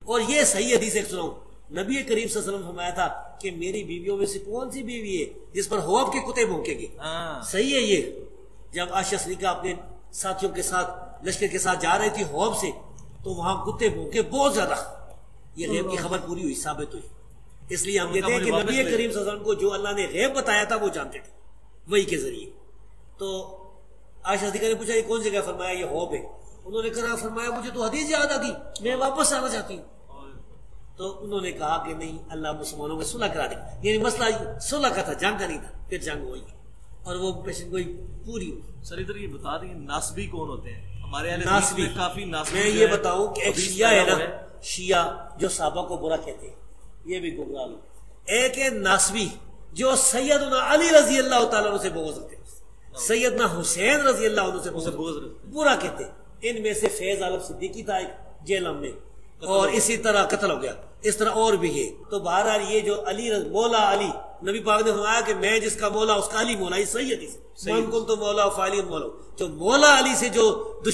اور یہ صحیح حدیث ایک سناؤں، نبی کریم صلی اللہ علیہ وسلم فرمایا تھا کہ میری بیویوں میں سے کون سی بیوی ہے جس پر خواب کے کتے بھونکیں گے؟ صحیح ہے یہ. جب عائشہ صدیقہ اپنے ساتھیوں کے ساتھ لشکر کے ساتھ جا رہی تھی خواب سے، تو وہاں کتے بھونکے بہت زیادہ. یہ غیب کی خبر پوری ہوئی، ثابت ہوئی. اس لیے ہم کہتے ہیں کہ نبی کریم صلی اللہ علیہ وسلم کو جو اللہ نے غیب بتایا تھا وہ جانتے تھے وہی کے ذریعے. تو عائشہ صدیقہ نے پوچھا یہ کون سی جگہ؟ فرمایا یہ خواب ہے. انہوں نے کہا، فرمایا مجھے تو حدیث یاد آ گئی، میں واپس آنا چاہتی ہوں. تو انہوں نے کہا کہ نہیں، اللہ مسلمانوں میں صلح کرا دے. یعنی مسئلہ صلح کا تھا، جنگ کا نہیں تھا. پھر جنگ ہوئی اور وہ پیشن گوئی پوری ہوئی. سر ادھر یہ بتا دیں ناسبی کون ہوتے ہیں؟ ہمارے اہل ناسبی حدیث میں کافی ناسبی. میں یہ بتاؤں کہ ایک شیعہ ہے نا، شیعہ جو صحابہ کو برا کہتے ہیں، یہ بھی گمراہ لوگ. ایک ہے ناسبی جو سیدنا علی رضی اللہ تعالیٰ عنہ سے بغض رکھتے ہیں، سیدنا حسین رضی اللہ عنہ سے بغض برا کہتے ہیں. ان میں سے فیض عالم صدیقی تھا ایک جیلم میں، اور اسی طرح قتل ہو گیا. اس طرح اور بھی ہے. تو بہرحال یہ جو علی مولا علی، نبی پاک نے فرمایا کہ میں جس کا مولا اس کا علی مولا. یہ صحیح حدیث ہے، من کنت مولا فعلی مولا. جو مولا علی سے جو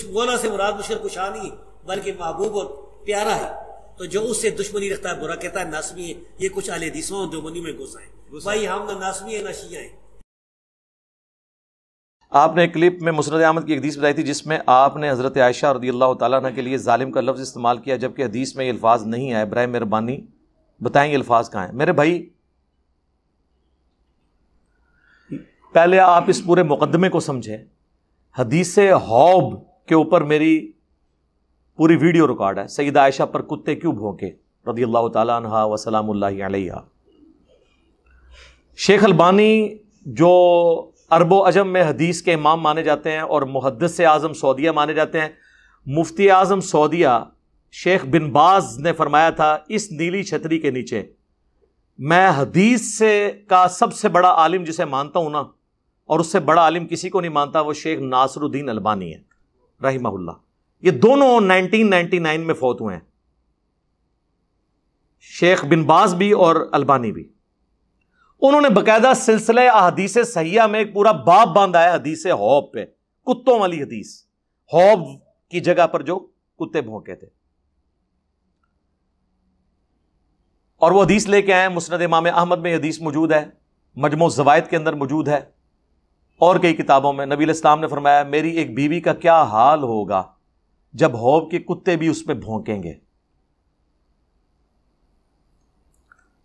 مولا سے مراد مشرک کشا نہیں ہے بلکہ محبوب اور پیارا ہے، تو جو اس سے دشمنی رکھتا ہے، برا کہتا ہے، ناسبی ہے. یہ کچھ اہل حدیثوں دیوبندی میں گھس آئے. بھائی ہم نہ ناسبی ہیں نہ شیعہ ہیں. آپ نے ایک کلپ میں مسند احمد کی ایک حدیث بتائی تھی جس میں آپ نے حضرت عائشہ رضی اللہ تعالیٰ عنہ کے لیے ظالم کا لفظ استعمال کیا، جبکہ حدیث میں یہ الفاظ نہیں آئے. برائے مہربانی بتائیں یہ الفاظ کہاں ہیں؟ میرے بھائی پہلے آپ اس پورے مقدمے کو سمجھیں. حدیث حوب کے اوپر میری پوری ویڈیو ریکارڈ ہے. سیدہ عائشہ پر کتے کیوں بھونکے رضی اللہ تعالیٰ عنہ و سلام اللہ علیہ. شیخ البانی جو عرب و عجم میں حدیث کے امام مانے جاتے ہیں اور محدث اعظم سعودیہ مانے جاتے ہیں، مفتی اعظم سعودیہ شیخ بن باز نے فرمایا تھا اس نیلی چھتری کے نیچے میں حدیث سے کا سب سے بڑا عالم جسے مانتا ہوں نا، اور اس سے بڑا عالم کسی کو نہیں مانتا، وہ شیخ ناصر الدین البانی ہے رحمہ اللہ. یہ دونوں 1999 میں فوت ہوئے ہیں، شیخ بن باز بھی اور البانی بھی. انہوں نے باقاعدہ سلسلہ احادیث صحیحہ میں ایک پورا باب باندھا ہے حدیث حوب پہ، کتوں والی حدیث، حوب کی جگہ پر جو کتے بھونکے تھے. اور وہ حدیث لے کے آئے. مسند امام احمد میں حدیث موجود ہے، مجموع الزوائد کے اندر موجود ہے، اور کئی کتابوں میں. نبی علیہ السلام نے فرمایا میری ایک بیوی کا کیا حال ہوگا جب حوب کے کتے بھی اس پہ بھونکیں گے.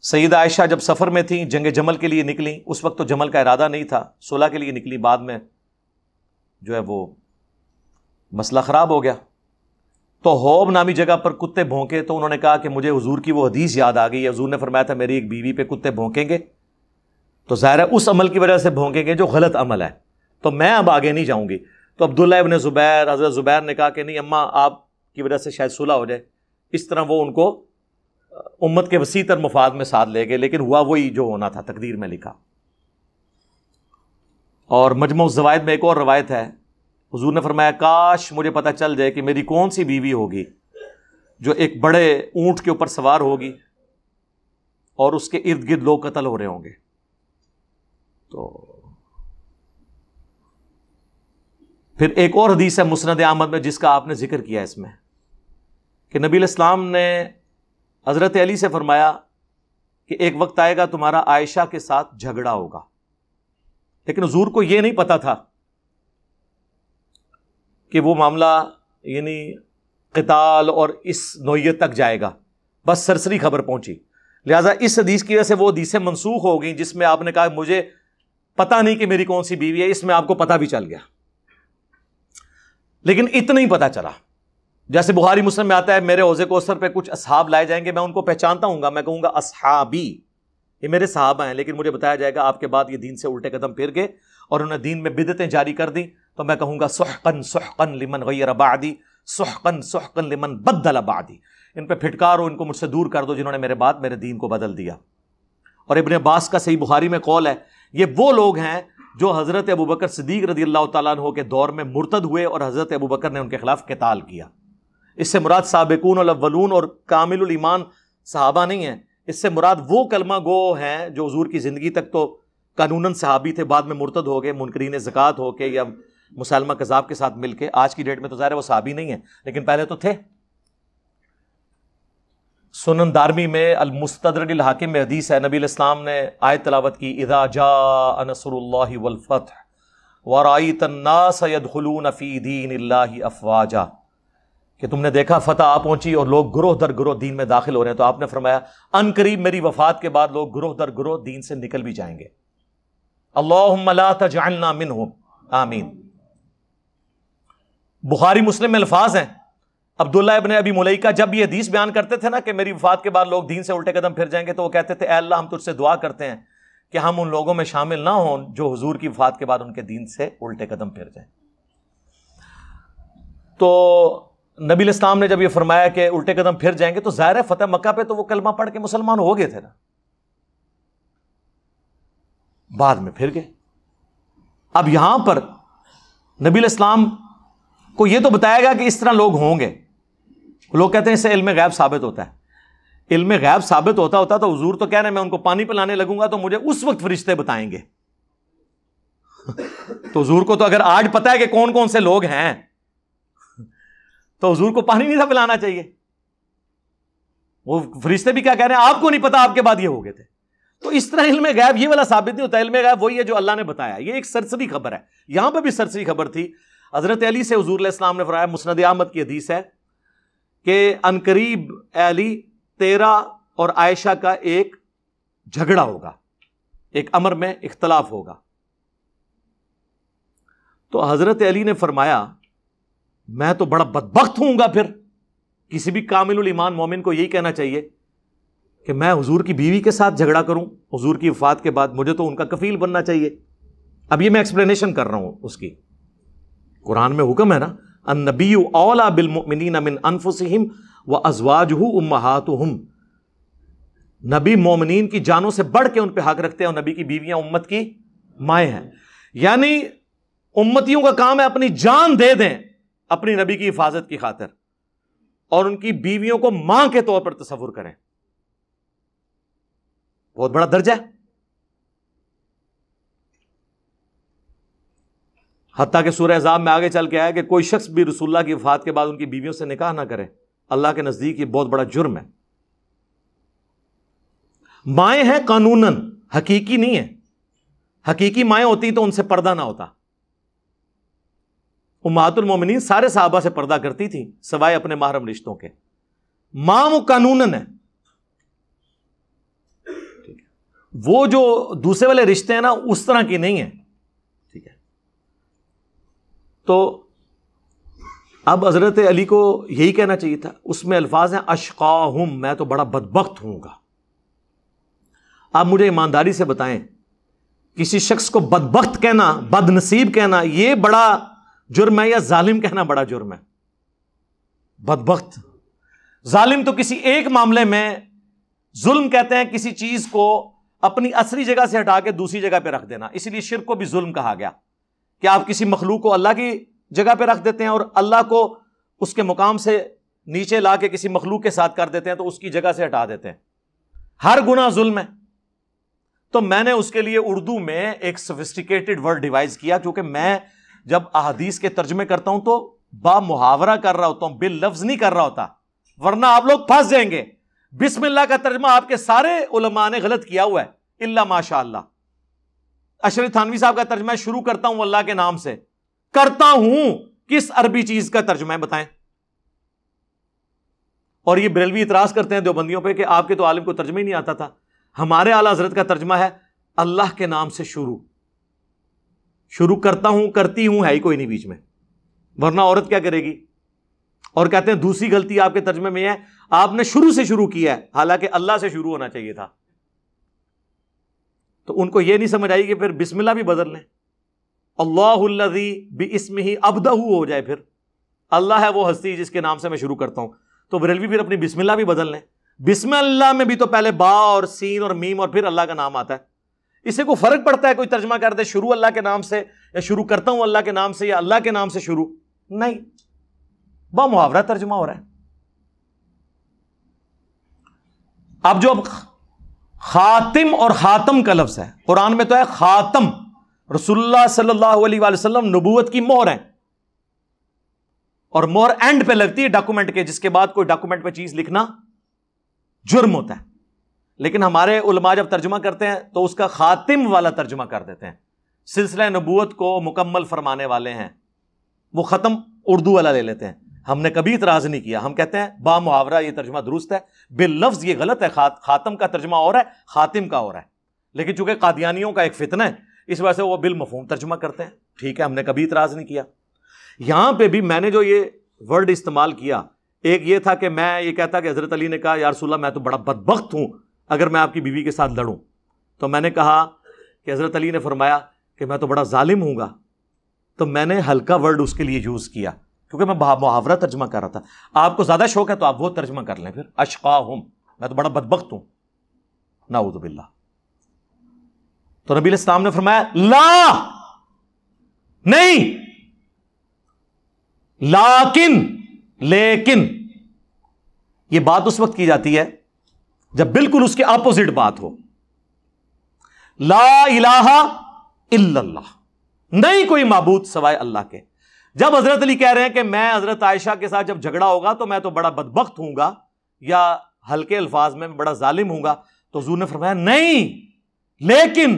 سیدہ عائشہ جب سفر میں تھیں، جنگ جمل کے لیے نکلیں، اس وقت تو جمل کا ارادہ نہیں تھا، صلح کے لیے نکلی، بعد میں جو ہے وہ مسئلہ خراب ہو گیا. تو حوب نامی جگہ پر کتے بھونکے تو انہوں نے کہا کہ مجھے حضور کی وہ حدیث یاد آ گئی. حضور نے فرمایا تھا میری ایک بیوی پہ کتے بھونکیں گے، تو ظاہر ہے اس عمل کی وجہ سے بھونکیں گے جو غلط عمل ہے، تو میں اب آگے نہیں جاؤں گی. تو عبداللہ ابن زبیر، حضرت زبیر نے کہا کہ نہیں اماں آپ کی وجہ سے شاید صلح ہو جائے. اس طرح وہ ان کو امت کے وسیع تر مفاد میں ساتھ لے گئے، لیکن ہوا وہی جو ہونا تھا، تقدیر میں لکھا. اور مجموع الزوائد میں ایک اور روایت ہے، حضور نے فرمایا کاش مجھے پتہ چل جائے کہ میری کون سی بیوی ہوگی جو ایک بڑے اونٹ کے اوپر سوار ہوگی اور اس کے ارد گرد لوگ قتل ہو رہے ہوں گے. تو پھر ایک اور حدیث ہے مسند احمد میں جس کا آپ نے ذکر کیا اس میں، کہ نبی علیہ السلام نے حضرت علی سے فرمایا کہ ایک وقت آئے گا تمہارا عائشہ کے ساتھ جھگڑا ہوگا. لیکن حضور کو یہ نہیں پتا تھا کہ وہ معاملہ یعنی قتال اور اس نوعیت تک جائے گا، بس سرسری خبر پہنچی. لہٰذا اس حدیث کی وجہ سے وہ حدیثیں منسوخ ہو گئیں جس میں آپ نے کہا مجھے پتا نہیں کہ میری کون سی بیوی ہے. اس میں آپ کو پتا بھی چل گیا، لیکن اتنا ہی پتا چلا. جیسے بخاری مسلم میں آتا ہے میرے حوض کوثر پہ کچھ اصحاب لائے جائیں گے، میں ان کو پہچانتا ہوں گا، میں کہوں گا اصحابی، یہ میرے صحابہ ہیں، لیکن مجھے بتایا جائے گا آپ کے بعد یہ دین سے الٹے قدم پھر گئے اور انہوں نے دین میں بدعتیں جاری کر دیں، تو میں کہوں گا سحقن سحقن لمن غیر بعدی، سحقن سحقن لمن بدل بعدی. ان پہ پھٹکارو، ان کو مجھ سے دور کر دو جنہوں نے میرے بعد میرے دین کو بدل دیا. اور ابن عباس کا صحیح بخاری میں قول ہے، یہ وہ لوگ ہیں جو حضرت ابوبکر صدیق رضی اللہ تعالیٰ عنہ کے دور میں مرتد ہوئے اور حضرت ابوبکر نے ان کے خلاف قتال کیا. اس سے مراد سابقون الاولون اور کامل الایمان صحابہ نہیں ہیں، اس سے مراد وہ کلمہ گو ہیں جو حضور کی زندگی تک تو قانوناً صحابی تھے، بعد میں مرتد ہو گئے منکرین زکوٰۃ ہو کے یا مسلمہ کذاب کے ساتھ مل کے. آج کی ڈیٹ میں تو ظاہر ہے وہ صحابی نہیں ہیں، لیکن پہلے تو تھے. سنن دارمی میں المستدرک الحاکم میں حدیث ہے، نبی علیہ السلام نے آیت تلاوت کی، اذا جاء نصر اللہ والفتح ورأیت الناس يدخلون فی دین اللہ افواجا، کہ تم نے دیکھا فتح آ پہنچی اور لوگ گروہ در گروہ دین میں داخل ہو رہے ہیں، تو آپ نے فرمایا ان قریب میری وفات کے بعد لوگ گروہ در گروہ دین سے نکل بھی جائیں گے، اللہم لا تجعلنا منہم آمین۔ بخاری مسلم میں الفاظ ہیں، عبداللہ ابن ابی ملیکہ جب یہ حدیث بیان کرتے تھے نا کہ میری وفات کے بعد لوگ دین سے الٹے قدم پھر جائیں گے، تو وہ کہتے تھے اے اللہ ہم تجھ سے دعا کرتے ہیں کہ ہم ان لوگوں میں شامل نہ ہوں جو حضور کی وفات کے بعد ان کے دین سے الٹے قدم پھر جائیں۔ تو نبی علیہ السلام نے جب یہ فرمایا کہ الٹے قدم پھر جائیں گے، تو ظاہر ہے فتح مکہ پہ تو وہ کلمہ پڑھ کے مسلمان ہو گئے تھے نا، بعد میں پھر گئے۔ اب یہاں پر نبی علیہ السلام کو یہ تو بتایا گیا کہ اس طرح لوگ ہوں گے۔ لوگ کہتے ہیں اس سے علم غیب ثابت ہوتا ہے، علم غیب ثابت ہوتا تو حضور تو کہہ رہے ہیں میں ان کو پانی پلانے لگوں گا تو مجھے اس وقت فرشتے بتائیں گے۔ تو حضور کو تو اگر آج پتا ہے کہ کون کون سے لوگ ہیں تو حضور کو پانی نہیں تھا پلانا چاہیے۔ وہ فرشتے بھی کیا کہہ رہے ہیں، آپ کو نہیں پتا آپ کے بعد یہ ہو گئے تھے۔ تو اس طرح علم غیب یہ والا ثابت نہیں ہوتا، علم غیب وہی ہے جو اللہ نے بتایا۔ یہ ایک سرسری خبر ہے، یہاں پہ بھی سرسری خبر تھی۔ حضرت علی سے حضور علیہ السلام نے فرمایا، مسند احمد کی حدیث ہے کہ عنقریب اے علی تیرا اور عائشہ کا ایک جھگڑا ہوگا، ایک امر میں اختلاف ہوگا۔ تو حضرت علی نے فرمایا میں تو بڑا بدبخت ہوں گا، پھر کسی بھی کامل الایمان مومن کو یہی کہنا چاہیے کہ میں حضور کی بیوی کے ساتھ جھگڑا کروں حضور کی وفات کے بعد، مجھے تو ان کا کفیل بننا چاہیے۔ اب یہ میں ایکسپلینیشن کر رہا ہوں اس کی، قرآن میں حکم ہے نا، النبی اولیٰ بالمؤمنین من انفسہم وازواجہ امہاتہم، نبی مومنین کی جانوں سے بڑھ کے ان پہ حق رکھتے ہیں، اور نبی کی بیویاں امت کی مائیں ہیں۔ یعنی امتیوں کا کام ہے اپنی جان دے دیں اپنی نبی کی حفاظت کی خاطر، اور ان کی بیویوں کو ماں کے طور پر تصور کریں، بہت بڑا درجہ ہے۔ حتیٰ کہ سورہ احزاب میں آگے چل کے آیا کہ کوئی شخص بھی رسول اللہ کی وفات کے بعد ان کی بیویوں سے نکاح نہ کرے، اللہ کے نزدیک یہ بہت بڑا جرم ہے۔ مائیں ہیں قانوناً، حقیقی نہیں ہے۔ حقیقی مائیں ہوتی تو ان سے پردہ نہ ہوتا۔ امہات المومنین سارے صحابہ سے پردہ کرتی تھیں سوائے اپنے محرم رشتوں کے، ماں وہ قانوناً ہے۔ وہ جو دوسرے والے رشتے ہیں نا اس طرح کی نہیں ہیں، ٹھیک ہے۔ تو اب حضرت علی کو یہی کہنا چاہیے تھا، اس میں الفاظ ہیں اشقاہم، میں تو بڑا بدبخت ہوں گا۔ آپ مجھے ایمانداری سے بتائیں، کسی شخص کو بدبخت کہنا، بد نصیب کہنا، یہ بڑا جرم ہے یا ظالم کہنا بڑا جرم ہے؟ بدبخت، ظالم تو کسی ایک معاملے میں ظلم کہتے ہیں، کسی چیز کو اپنی اصلی جگہ سے ہٹا کے دوسری جگہ پہ رکھ دینا۔ اسی لیے شرک کو بھی ظلم کہا گیا کہ آپ کسی مخلوق کو اللہ کی جگہ پہ رکھ دیتے ہیں اور اللہ کو اس کے مقام سے نیچے لا کے کسی مخلوق کے ساتھ کر دیتے ہیں، تو اس کی جگہ سے ہٹا دیتے ہیں۔ ہر گناہ ظلم ہے۔ تو میں نے اس کے لیے اردو میں ایک سوفسٹیکیٹڈ ورڈ ڈیوائز کیا، کیونکہ میں جب احادیث کے ترجمے کرتا ہوں تو با محاورہ کر رہا ہوتا ہوں، باللفظ نہیں کر رہا ہوتا، ورنہ آپ لوگ پھنس جائیں گے۔ بسم اللہ کا ترجمہ آپ کے سارے علماء نے غلط کیا ہوا ہے الا ماشاء اللہ۔ اشرف تھانوی صاحب کا ترجمہ ہے شروع کرتا ہوں اللہ کے نام سے، کرتا ہوں کس عربی چیز کا ترجمہ ہے بتائیں؟ اور یہ بریلوی اعتراض کرتے ہیں دیوبندیوں پہ کہ آپ کے تو عالم کو ترجمہ ہی نہیں آتا تھا۔ ہمارے اعلیٰ حضرت کا ترجمہ ہے اللہ کے نام سے شروع کرتا ہوں، کرتی ہوں ہے ہی کوئی نہیں بیچ میں، ورنہ عورت کیا کرے گی؟ اور کہتے ہیں دوسری غلطی آپ کے ترجمے میں ہے، آپ نے شروع سے شروع کیا ہے، حالانکہ اللہ سے شروع ہونا چاہیے تھا۔ تو ان کو یہ نہیں سمجھ آئی کہ پھر بسم اللہ بھی بدل لیں، اللہ الذی باسمہ ابدہ ہو جائے، پھر اللہ ہے وہ ہستی جس کے نام سے میں شروع کرتا ہوں۔ تو بریلوی پھر اپنی بسم اللہ بھی بدل لیں، بسم اللہ میں بھی تو پہلے با اور سین اور میم اور پھر اللہ کا نام آتا ہے۔ اسے کوئی فرق پڑتا ہے کوئی ترجمہ کر دے شروع اللہ کے نام سے یا شروع کرتا ہوں اللہ کے نام سے یا اللہ کے نام سے شروع؟ نہیں، با محاورہ ترجمہ ہو رہا ہے۔ اب جو خاتم اور خاتم کا لفظ ہے قرآن میں تو ہے خاتم، رسول اللہ صلی اللہ علیہ وآلہ وسلم نبوت کی مہر ہے، اور مہر اینڈ پہ لگتی ہے ڈاکومنٹ کے، جس کے بعد کوئی ڈاکومنٹ پہ چیز لکھنا جرم ہوتا ہے. لیکن ہمارے علماء جب ترجمہ کرتے ہیں تو اس کا خاتم والا ترجمہ کر دیتے ہیں. سلسلہ نبوت کو مکمل فرمانے والے ہیں, وہ ختم اردو والا لے لیتے ہیں. ہم نے کبھی اعتراض نہیں کیا, ہم کہتے ہیں با محاورہ یہ ترجمہ درست ہے, باللفظ یہ غلط ہے. خاتم کا ترجمہ اور ہے, خاتم کا اور ہے. لیکن چونکہ قادیانیوں کا ایک فتنہ ہے اس وجہ سے وہ بالمفہوم ترجمہ کرتے ہیں. ٹھیک ہے, ہم نے کبھی اعتراض نہیں کیا. یہاں پہ بھی میں نے جو یہ ورڈ استعمال کیا, ایک یہ تھا کہ میں یہ کہتا کہ حضرت علی نے کہا یا رسول اللہ میں تو بڑا بدبخت ہوں اگر میں آپ کی بیوی کے ساتھ لڑوں. تو میں نے کہا کہ حضرت علی نے فرمایا کہ میں تو بڑا ظالم ہوں گا. تو میں نے ہلکا ورڈ اس کے لیے یوز کیا کیونکہ میں محاورہ ترجمہ کر رہا تھا. آپ کو زیادہ شوق ہے تو آپ وہ ترجمہ کر لیں. پھر اشقاہم, میں تو بڑا بدبخت ہوں, نعوذ باللہ. تو نبی علیہ السلام نے فرمایا لا, نہیں, لیکن یہ بات اس وقت کی جاتی ہے جب بالکل اس کے اپوزٹ بات ہو. لا الہ الا اللہ, نہیں کوئی معبود سوائے اللہ کے. جب حضرت علی کہہ رہے ہیں کہ میں حضرت عائشہ کے ساتھ جب جھگڑا ہوگا تو میں تو بڑا بدبخت ہوں گا, یا ہلکے الفاظ میں بڑا ظالم ہوں گا, تو حضور نے فرمایا نہیں, لیکن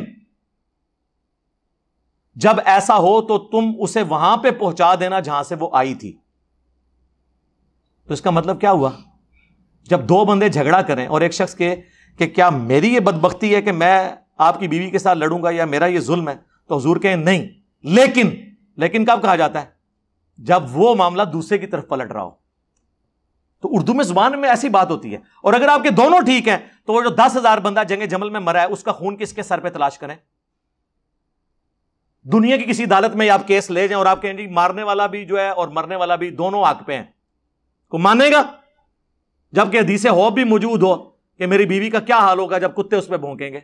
جب ایسا ہو تو تم اسے وہاں پہ پہنچا دینا جہاں سے وہ آئی تھی. تو اس کا مطلب کیا ہوا؟ جب دو بندے جھگڑا کریں اور ایک شخص کے کہ کیا میری یہ بدبختی ہے کہ میں آپ کی بیوی کے ساتھ لڑوں گا یا میرا یہ ظلم ہے, تو حضور کہیں نہیں, لیکن کب کہا جاتا ہے؟ جب وہ معاملہ دوسرے کی طرف پلٹ رہا ہو. تو اردو میں زبان میں ایسی بات ہوتی ہے. اور اگر آپ کے دونوں ٹھیک ہیں تو وہ جو 10,000 بندہ جنگ جمل میں مرا ہے اس کا خون کس کے سر پہ تلاش کریں؟ دنیا کی کسی عدالت میں آپ کیس لے جائیں اور آپ کہیں جی مارنے والا بھی جو ہے اور مرنے والا بھی دونوں حق پہ ہیں, کو مانے گا؟ جبکہ حدیث ہو بھی موجود ہو کہ میری بیوی کا کیا حال ہوگا جب کتے اس پہ بھونکیں گے.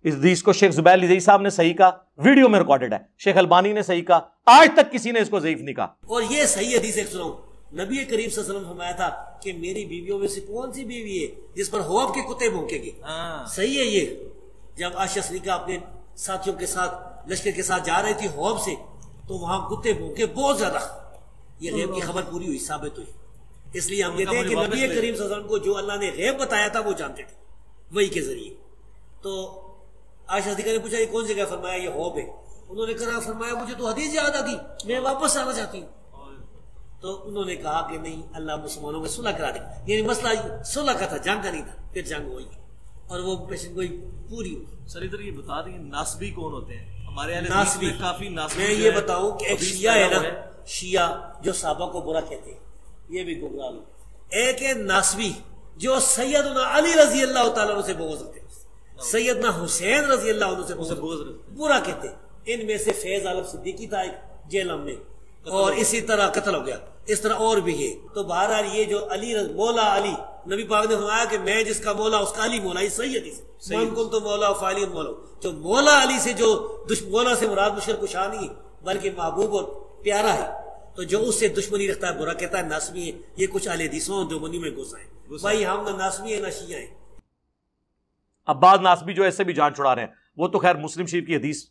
اس حدیث کو شیخ زبیر علی صاحب نے صحیح کہا, ویڈیو میں ریکارڈڈ ہے. شیخ البانی نے صحیح کہا, آج تک کسی نے اس کو ضعیف نہیں کہا. اور یہ صحیح حدیث ایک سناؤں, نبی کریم صلی اللہ علیہ وسلم فرمایا تھا کہ میری بیویوں میں سے کون سی بیوی ہے جس پر ہواب کے کتے بھونکیں گے. صحیح ہے یہ. جب عائشہ صدیقہ اپنے ساتھیوں کے ساتھ لشکر کے ساتھ جا رہی تھی ہواب سے, تو وہاں کتے بھونکے بہت زیادہ. یہ غیب کی خبر پوری ہوئی, ثابت ہوئی. اس لیے ہم کہتے ہیں کہ نبی کریم صلی اللہ علیہ وسلم کو جو اللہ نے غیب بتایا تھا وہ جانتے تھے وہی کے ذریعے. تو عائشہ صدیقہ نے پوچھا یہ کون جگہ؟ فرمایا یہ ہواب ہے. انہوں نے کہا فرمایا مجھے تو حدیث یاد آ گئی, میں واپس آنا چاہتی ہوں. تو انہوں نے کہا کہ نہیں, اللہ مسلمانوں میں صلح کرا دے. یعنی مسئلہ صلح کا تھا, جنگ کا نہیں تھا. پھر جنگ ہوئی اور وہ پیشن گوئی پوری ہوئی. سر ادھر یہ بتا دیں ناسبی کون ہوتے ہیں ہمارے اہل ناسبی؟ حدیث میں کافی ناسبی. میں یہ بتاؤں کہ ایک شیعہ ہے نا, شیعہ جو صحابہ کو برا کہتے ہیں, یہ بھی گمراہ لوگ. ایک ہے ناسبی جو سیدنا علی رضی اللہ تعالیٰ عنہ سے بغض رکھتے ہیں, سیدنا حسین رضی اللہ عنہ سے بغض برا کہتے ہیں. ان میں سے فیض عالم صدیقی تھا ایک جہلم میں, اور اسی طرح قتل ہو گیا. اس طرح اور بھی ہے. تو بہرحال یہ جو علی مولا علی, نبی پاک نے فرمایا کہ میں جس کا مولا اس کا علی مولا. یہ صحیح حدیث ہے, من کنت مولا فعلی مولا. جو مولا علی سے جو مولا سے مراد مشرک کشا نہیں بلکہ محبوب اور پیارا ہے, تو جو اس سے دشمنی رکھتا ہے برا کہتا ہے ناسبی ہے. یہ کچھ اہل حدیثوں جو منی میں گھس آئے. بھائی ہم نہ ناسبی ہیں نہ شیعہ ہیں. اب بعض ناسبی جو ایسے بھی جان چھڑا رہے ہیں, وہ تو خیر مسلم شریف کی حدیث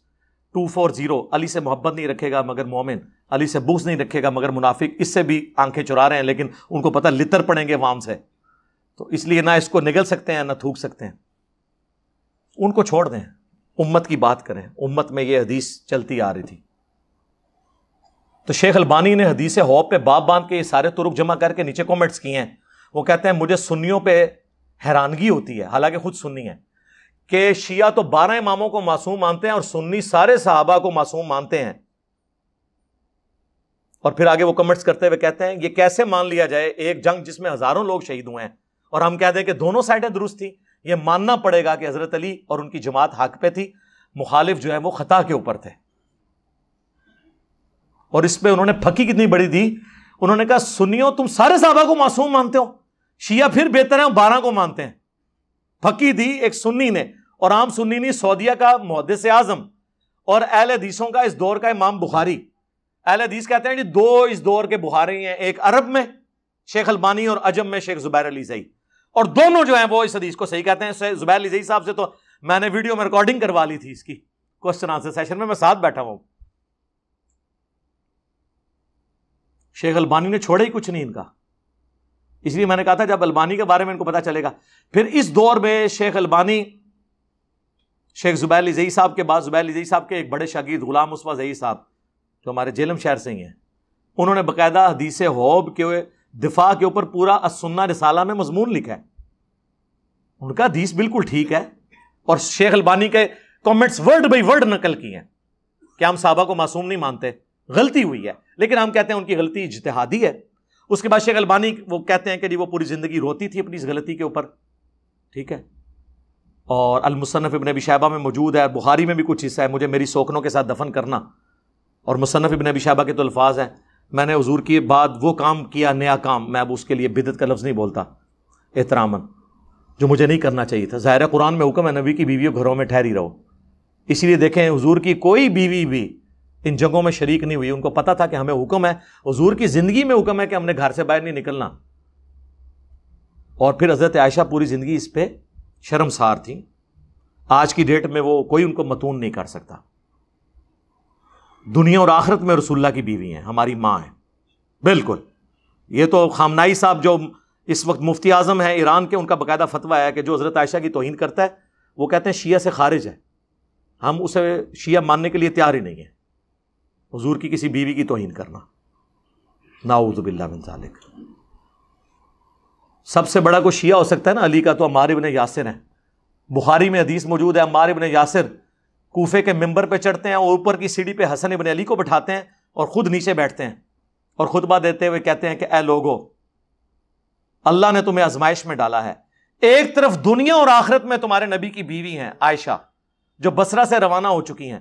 240 علی سے محبت نہیں رکھے گا مگر مومن, علی سے بغض نہیں رکھے گا مگر منافق, اس سے بھی آنکھیں چرا رہے ہیں. لیکن ان کو پتہ لتر پڑیں گے عوام سے, تو اس لیے نہ اس کو نگل سکتے ہیں نہ تھوک سکتے ہیں. ان کو چھوڑ دیں, امت کی بات کریں. امت میں یہ حدیث چلتی آ رہی تھی. تو شیخ البانی نے حدیث ہواب پہ باب باندھ کے یہ سارے طرق جمع کر کے نیچے کومنٹس کیے ہیں. وہ کہتے ہیں مجھے سنیوں پہ حیرانگی ہوتی ہے, حالانکہ خود سنی ہے, کہ شیعہ تو 12 اماموں کو معصوم مانتے ہیں اور سنی سارے صحابہ کو معصوم مانتے ہیں. اور پھر آگے وہ کمنٹس کرتے ہوئے کہتے ہیں یہ کیسے مان لیا جائے ایک جنگ جس میں ہزاروں لوگ شہید ہوئے ہیں اور ہم کہتے ہیں کہ دونوں سائڈیں درست تھی. یہ ماننا پڑے گا کہ حضرت علی اور ان کی جماعت حق پہ تھی, مخالف جو ہے وہ خطا کے اوپر تھے. اور اس پہ انہوں نے پھکی کتنی بڑی دی. انہوں نے کہا سنیوں تم سارے صحابہ کو معصوم مانتے ہو, شیعہ پھر بہتر ہیں 12 کو مانتے ہیں. پھکی دی ایک سنی نے, اور عام سنی نہیں, سعودیہ کا محدث اعظم اور اہل حدیثوں کا اس دور کا امام بخاری. اہل حدیث کہتے ہیں کہ 2 اس دور کے بخاری ہیں, ایک عرب میں شیخ البانی اور عجم میں شیخ زبیر علی زئی, اور دونوں جو ہیں وہ اس حدیث کو صحیح کہتے ہیں. زبیر علی زئی صاحب سے تو میں نے ویڈیو میں ریکارڈنگ کروا لی تھی اس کی کوسچن آنسر سیشن میں ساتھ بیٹھا ہوں. شیخ البانی نے چھوڑا ہی کچھ نہیں ان کا. اس لیے میں نے کہا تھا جب البانی کے بارے میں ان کو پتا چلے گا. پھر اس دور میں شیخ البانی شیخ زبیر علی زئی صاحب کے بعد زبیر علی زئی صاحب کے ایک بڑے شاگرد غلام مصطفیٰ زئی صاحب جو ہمارے جہلم شہر سے ہی ہیں, انہوں نے باقاعدہ حدیث حوب کے دفاع کے اوپر پورا السنہ رسالہ میں مضمون لکھا ہے. ان کا حدیث بالکل ٹھیک ہے, اور شیخ البانی کے کامنٹس ورڈ بائی ورڈ نقل کی ہیں کہ ہم صحابہ کو معصوم نہیں مانتے, غلطی ہوئی ہے, لیکن ہم کہتے ہیں ان کی غلطی اجتہادی ہے. اس کے بعد شیخ البانی وہ کہتے ہیں کہ جی وہ پوری زندگی روتی تھی اپنی اس غلطی کے اوپر, ٹھیک ہے. اور المصنف ابن ابی شیبہ میں موجود ہے, بخاری میں بھی کچھ حصہ ہے, مجھے میری سوکنوں کے ساتھ دفن کرنا. اور مصنف ابن ابی شیبہ کے تو الفاظ ہیں, میں نے حضور کی بعد وہ کام کیا, نیا کام, میں اب اس کے لیے بدعت کا لفظ نہیں بولتا احتراماً, جو مجھے نہیں کرنا چاہیے تھا. ظاہر قرآن میں حکم ہے نبی کی بیویوں گھروں میں ٹھہری رہو, اس لیے دیکھیں حضور کی کوئی بیوی بھی ان جنگوں میں شریک نہیں ہوئی. ان کو پتا تھا کہ ہمیں حکم ہے, حضور کی زندگی میں حکم ہے کہ ہم نے گھر سے باہر نہیں نکلنا. اور پھر حضرت عائشہ پوری زندگی اس پہ شرمسار تھیں. آج کی ڈیٹ میں وہ کوئی ان کو متون نہیں کر سکتا. دنیا اور آخرت میں رسول اللہ کی بیوی ہیں, ہماری ماں ہیں بالکل. یہ تو خامنائی صاحب جو اس وقت مفتی اعظم ہیں ایران کے, ان کا باقاعدہ فتویٰ ہے کہ جو حضرت عائشہ کی توہین کرتا ہے وہ کہتے ہیں شیعہ سے خارج ہے, ہم اسے شیعہ ماننے کے لیے تیار ہی نہیں ہیں. حضور کی کسی بیوی کی توہین کرنا, نعوذ باللہ من ذالک. سب سے بڑا کوئی شیعہ ہو سکتا ہے نا علی کا تو عمار ابن یاسر ہیں. بخاری میں حدیث موجود ہے, عمار ابن یاسر کوفے کے ممبر پہ چڑھتے ہیں اور اوپر کی سیڑھی پہ حسن ابن علی کو بٹھاتے ہیں اور خود نیچے بیٹھتے ہیں اور خطبہ دیتے ہوئے کہتے ہیں کہ اے لوگو, اللہ نے تمہیں آزمائش میں ڈالا ہے. ایک طرف دنیا اور آخرت میں تمہارے نبی کی بیوی ہیں عائشہ جو بصرہ سے روانہ ہو چکی ہیں,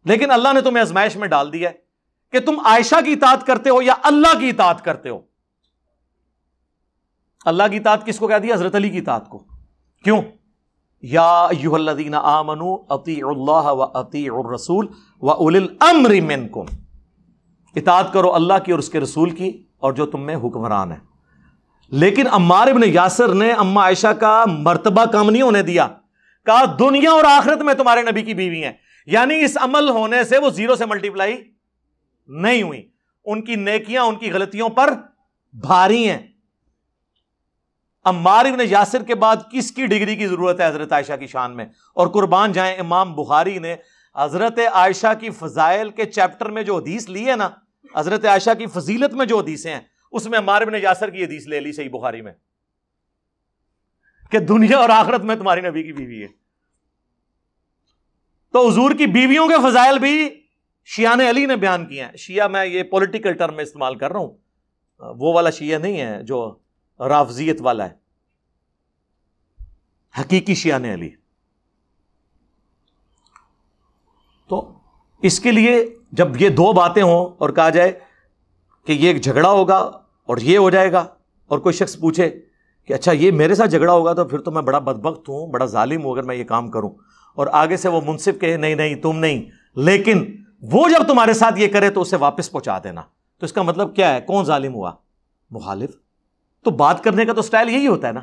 لیکن اللہ نے تمہیں آزمائش میں ڈال دیا ہے کہ تم عائشہ کی اطاعت کرتے ہو یا اللہ کی اطاعت کرتے ہو. اللہ کی اطاعت کس کو کہہ دیا؟ حضرت علی کی اطاعت کو. کیوں؟ یا ایھا الذین آمنوا اطیعوا اللہ واطیعوا الرسول واولی الامر منکم. اطاعت کرو اللہ کی اور اس کے رسول کی اور جو تم میں حکمران ہے. لیکن عمار ابن یاسر نے اما عائشہ کا مرتبہ کم نہیں ہونے دیا, کہا دنیا اور آخرت میں تمہارے نبی کی بیوی ہیں. یعنی اس عمل ہونے سے وہ زیرو سے ملٹیپلائی نہیں ہوئی, ان کی نیکیاں ان کی غلطیوں پر بھاری ہیں. عمار ابن یاسر کے بعد کس کی ڈگری کی ضرورت ہے حضرت عائشہ کی شان میں؟ اور قربان جائیں امام بخاری نے حضرت عائشہ کی فضائل کے چیپٹر میں جو حدیث لی ہے نا, حضرت عائشہ کی فضیلت میں جو حدیثیں ہیں اس میں عمار ابن یاسر کی حدیث لے لی صحیح بخاری میں کہ دنیا اور آخرت میں تمہاری نبی کی بیوی ہے. تو حضور کی بیویوں کے فضائل بھی شیعہ علی نے بیان کیے ہیں. شیعہ میں یہ پولیٹیکل ٹرم میں استعمال کر رہا ہوں, وہ والا شیعہ نہیں ہے جو رافضیت والا ہے, حقیقی شیعہ علی. تو اس کے لیے جب یہ دو باتیں ہوں اور کہا جائے کہ یہ ایک جھگڑا ہوگا اور یہ ہو جائے گا, اور کوئی شخص پوچھے کہ اچھا یہ میرے ساتھ جھگڑا ہوگا تو پھر تو میں بڑا بدبخت ہوں, بڑا ظالم ہوں اگر میں یہ کام کروں, اور آگے سے وہ منصف کہے نہیں نہیں تم نہیں, لیکن وہ جب تمہارے ساتھ یہ کرے تو اسے واپس پہنچا دینا, تو اس کا مطلب کیا ہے؟ کون ظالم ہوا؟ مخالف. تو بات کرنے کا تو سٹائل یہی ہوتا ہے نا.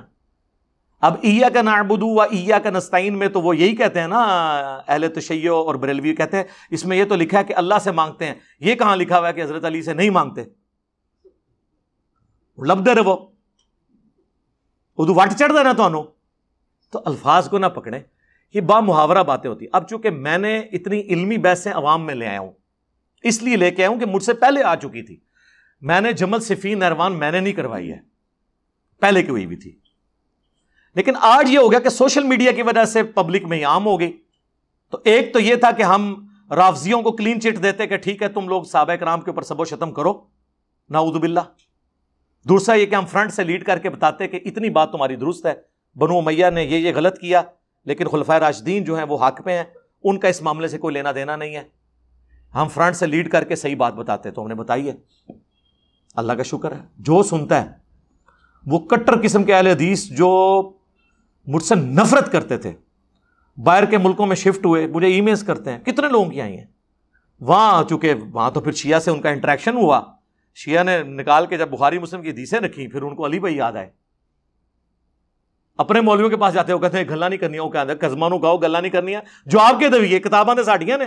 اب ایاک نعبد و ایاک نستعین میں تو وہ یہی کہتے ہیں نا, اہل تشیع اور بریلوی کہتے ہیں اس میں یہ تو لکھا ہے کہ اللہ سے مانگتے ہیں, یہ کہاں لکھا ہوا ہے کہ حضرت علی سے نہیں مانگتے؟ لب دے رہو اردو وٹ چڑھ دینا تو الفاظ کو نہ پکڑیں, یہ با محاورہ باتیں ہوتی. اب چونکہ میں نے اتنی علمی بحثیں عوام میں لے آیا ہوں, اس لیے لے کے آیا ہوں کہ مجھ سے پہلے آ چکی تھی. میں نے جمل صفین نہروان میں نے نہیں کروائی ہے, پہلے کی ہوئی بھی تھی. لیکن آج یہ ہو گیا کہ سوشل میڈیا کی وجہ سے پبلک میں عام ہو گئی. تو ایک تو یہ تھا کہ ہم رافضیوں کو کلین چٹ دیتے کہ ٹھیک ہے تم لوگ صحابہ کرام کے اوپر سب و شتم کرو, نعوذ باللہ. دوسرا یہ کہ ہم فرنٹ سے لیڈ کر کے بتاتے کہ اتنی بات تمہاری درست ہے, بنو امیہ نے یہ غلط کیا, لیکن خلفائے راشدین جو ہیں وہ حق پہ ہیں, ان کا اس معاملے سے کوئی لینا دینا نہیں ہے. ہم فرنٹ سے لیڈ کر کے صحیح بات بتاتے, تو ہم نے بتائی ہے, اللہ کا شکر ہے. جو سنتا ہے وہ کٹر قسم کے اہل حدیث جو مجھ سے نفرت کرتے تھے, باہر کے ملکوں میں شفٹ ہوئے, مجھے ای میلز کرتے ہیں, کتنے لوگوں کی آئی ہیں وہاں, چونکہ وہاں تو پھر شیعہ سے ان کا انٹریکشن ہوا, شیعہ نے نکال کے جب بخاری مسلم کی حدیثیں رکھی, پھر ان کو علی بھائی یاد آئے. اپنے مولویوں کے پاس جاتے ہو کہتے ہیں گلا نہیں کرنی, وہ کہتے ہیں کزمانو گاؤ گلا نہیں کرنی, جو آپ کے دویے کتاباں نے ساڑیاں نے.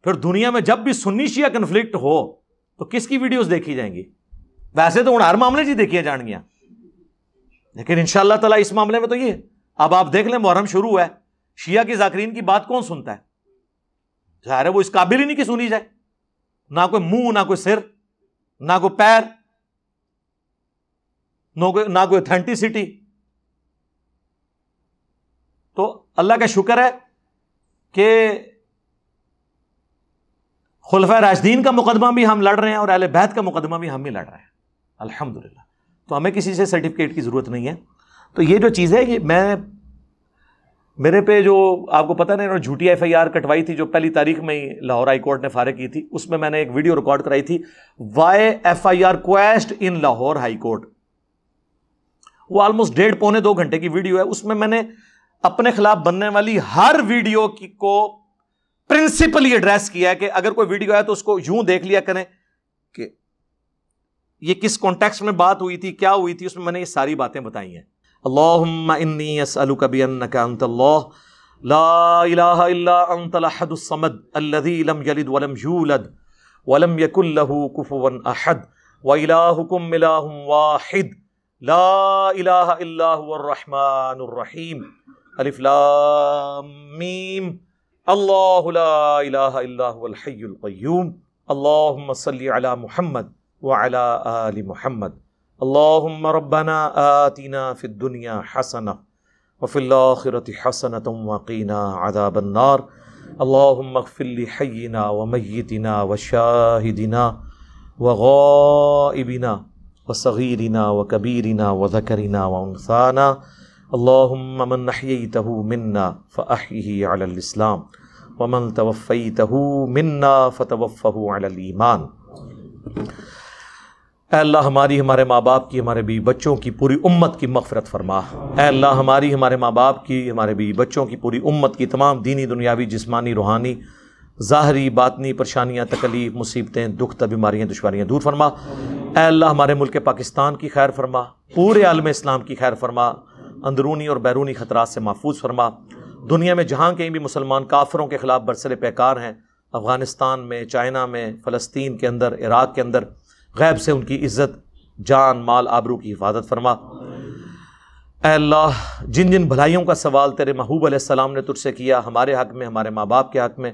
پھر دنیا میں جب بھی سنی شیعہ کنفلکٹ ہو تو کس کی ویڈیوز دیکھی جائیں گی؟ ویسے تو ہر معاملے جی دیکھیے جان گیا، لیکن انشاءاللہ تعالیٰ اس معاملے میں تو یہ اب آپ دیکھ لیں محرم شروع ہوا ہے، شیعہ کی ذاکرین کی بات کون سنتا ہے؟ ظاہر ہے وہ اس قابل ہی نہیں کہ سنی جائے، نہ کوئی منہ، نہ کوئی سر، نہ کوئی پیر، نہ کوئی اتھینٹسٹی. تو اللہ کا شکر ہے کہ خلفائے راشدین کا مقدمہ بھی ہم لڑ رہے ہیں اور اہل بیت کا مقدمہ بھی ہم ہی لڑ رہے ہیں الحمدللہ. تو ہمیں کسی سے سرٹیفکیٹ کی ضرورت نہیں ہے. تو یہ جو چیز ہے، یہ میرے پہ جو آپ کو پتہ نہیں انہوں نے جھوٹی FIR کٹوائی تھی جو پہلی تاریخ میں ہی لاہور ہائی کورٹ نے فارغ کی تھی، اس میں میں نے ایک ویڈیو ریکارڈ کرائی تھی، وائی FIR کویسٹ ان لاہور ہائی کورٹ. وہ آلموسٹ 1.5-2 گھنٹے کی ویڈیو ہے. اس میں نے اپنے خلاف بننے والی ہر ویڈیو کو پرنسپلی ایڈریس کیا ہے کہ اگر کوئی ویڈیو ہے تو اس کو یوں دیکھ لیا کریں کہ یہ کس کانٹیکسٹ میں بات ہوئی تھی، کیا ہوئی تھی. اس میں نے یہ ساری باتیں بتائی ہیں. اللہم انی اسألک بانک انت اللہ لا الہ الا انت الاحد الصمد الذی لم یلد ولم یولد ولم یکن لہ کفوا احد والہکم الہ واحد لا الہ الا هو الرحمن الرحیم الف لام میم اللہ لا الہ الا هو الحی القیوم اللہم صلی علی محمد وعلی آل محمد اللہم ربنا آتنا فی الدنیا حسنہ وفی الآخرۃ حسنۃ وقینا عذاب النار اللہم اغفر لحینا ومیتنا وشاہدنا وغائبنا وصغیرنا وکبیرنا وذکرنا وانثانا اللہم من احییتہ منا فاحیہ علی الاسلام ومن توفیتہ منا فتوفہ علی الایمان. اے اللہ ہماری، ہمارے ماں باپ کی، ہمارے بیوی بچوں کی، پوری امت کی مغفرت فرما. اے اللہ ہماری، ہمارے ماں باپ کی، ہمارے بیوی بچوں کی، پوری امت کی تمام دینی، دنیاوی، جسمانی، روحانی، ظاہری، باطنی پریشانیاں، تکلیف، مصیبتیں، دکھ، بیماریاں، دشواریاں دور فرما. اے اللہ ہمارے ملک پاکستان کی خیر فرما، پورے عالم اسلام کی خیر فرما، اندرونی اور بیرونی خطرات سے محفوظ فرما. دنیا میں جہاں کہیں بھی مسلمان کافروں کے خلاف برسر پیکار ہیں، افغانستان میں، چائنا میں، فلسطین کے اندر، عراق کے اندر، غیب سے ان کی عزت، جان، مال، آبرو کی حفاظت فرما. اے اللہ جن جن بھلائیوں کا سوال تیرے محبوب علیہ السلام نے تجھ سے کیا، ہمارے حق میں، ہمارے ماں باپ کے حق میں،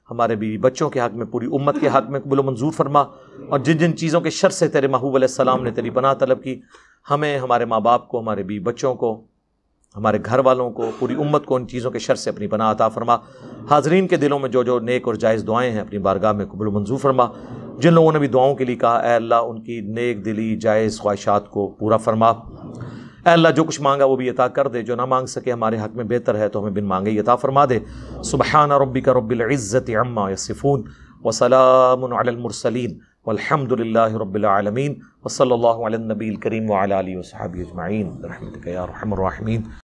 ہمارے بیوی بچوں کے حق میں، پوری امت کے حق میں قبول و منظور فرما. اور جن جن چیزوں کے شر سے تیرے محبوب علیہ السلام نے تیری پناہ طلب کی، ہمیں، ہمارے ماں باپ کو، ہمارے بیوی بچوں کو، ہمارے گھر والوں کو، پوری امت کو ان چیزوں کے شر سے اپنی پناہ عطا فرما. حاضرین کے دلوں میں جو جو نیک اور جائز دعائیں ہیں اپنی بارگاہ میں قبول و منظور فرما. جن لوگوں نے بھی دعاؤں کے لیے کہا، اے اللہ ان کی نیک دلی جائز خواہشات کو پورا فرما. اے اللہ جو کچھ مانگا وہ بھی عطا کر دے، جو نہ مانگ سکے ہمارے حق میں بہتر ہے تو ہمیں بن مانگے ہی عطا فرما دے. سبحان ربک رب العزت عما یصفون وسلام علی المرسلین والحمد للہ رب العالمین وصلی اللہ علی النبی الکریم وعلی آلہ وصحبہ اجمعین برحمتک یا ارحم الراحمین.